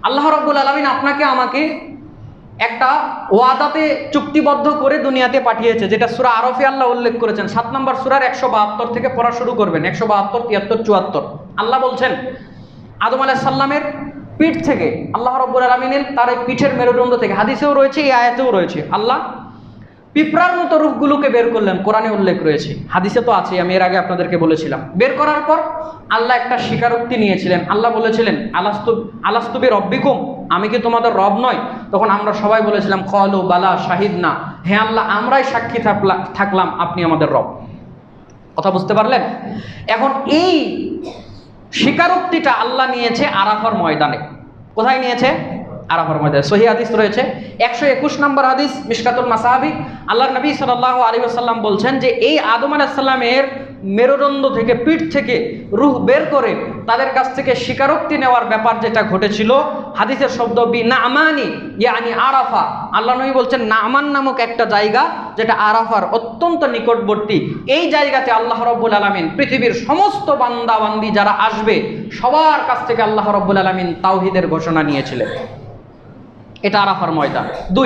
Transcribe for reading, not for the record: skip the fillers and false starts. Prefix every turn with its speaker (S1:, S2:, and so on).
S1: আল্লাহ রাব্বুল আলামিন আপনাকে আমাকে একটা ওয়াদাতে চুক্তিবদ্ধ করে দুনিয়াতে পাঠিয়েছে, যেটা সূরা আরফে আল্লাহ উল্লেখ করেছেন। 7 নম্বর সূরার 172 থেকে পড়া শুরু করবেন। 172, 73, 74 আল্লাহ বলছেন আদম আলাইহিস সালামের পিঠ থেকে, আল্লাহ রাব্বুল আলামিনের তার এই পিঠের মেরুদণ্ড থেকে, হাদিসেও রয়েছে, এই আয়াতেও রয়েছে, আল্লাহ পিঁপড়ার মতো রূপগুলোকে বের করলেন। কোরআনে উল্লেখ রয়েছে, হাদিসে তো আছে, আমি এর আগে আপনাদেরকে বলেছিলাম। বের করার পর আল্লাহ একটা স্বীকারোক্তি নিয়েছিলেন। আল্লাহ বলেছিলেন আলাস্তু বিরব্বিকুম, আমি কি তোমাদের রব নয়? তখন আমরা সবাই বলেছিলাম ক্বালু বালা শাহিদনা, হে আল্লাহ আমরাই সাক্ষী থাকলাম আপনি আমাদের রব। কথা বুঝতে পারলেন? এখন এই স্বীকারোক্তিটা আল্লাহ নিয়েছে আরাফার ময়দানে। কোথায় নিয়েছে? আরাফার ময়দানে। সহিহ হাদিস রয়েছে, 121 নম্বর হাদিস, মিশকাতুল মাসাহাবি। আল্লাহর নবী সাল্লাল্লাহু আলাইহি ওয়াসাল্লাম বলছেন যে এই আদম আলাইহিস সালামের মেরুদণ্ড থেকে, পিঠ থেকে রূহ বের করে তাদের কাছ থেকে স্বীকারোক্তি নেওয়ার ব্যাপার যেটা ঘটেছিল, হাদিসের শব্দ বিনামানি ইয়ানি আরাফা। আল্লাহ নবী বলছেন নামান নামক একটা জায়গা, যেটা আরাফার অত্যন্ত নিকটবর্তী, এই জায়গাতে আল্লাহ রাব্বুল আলামিন পৃথিবীর সমস্ত বান্দা বান্দি যারা আসবে সবার কাছ থেকে আল্লাহ রাব্বুল আলামিন তাওহীদের ঘোষণা নিয়েছিলেন। এটা আরাফার ময়দান। 2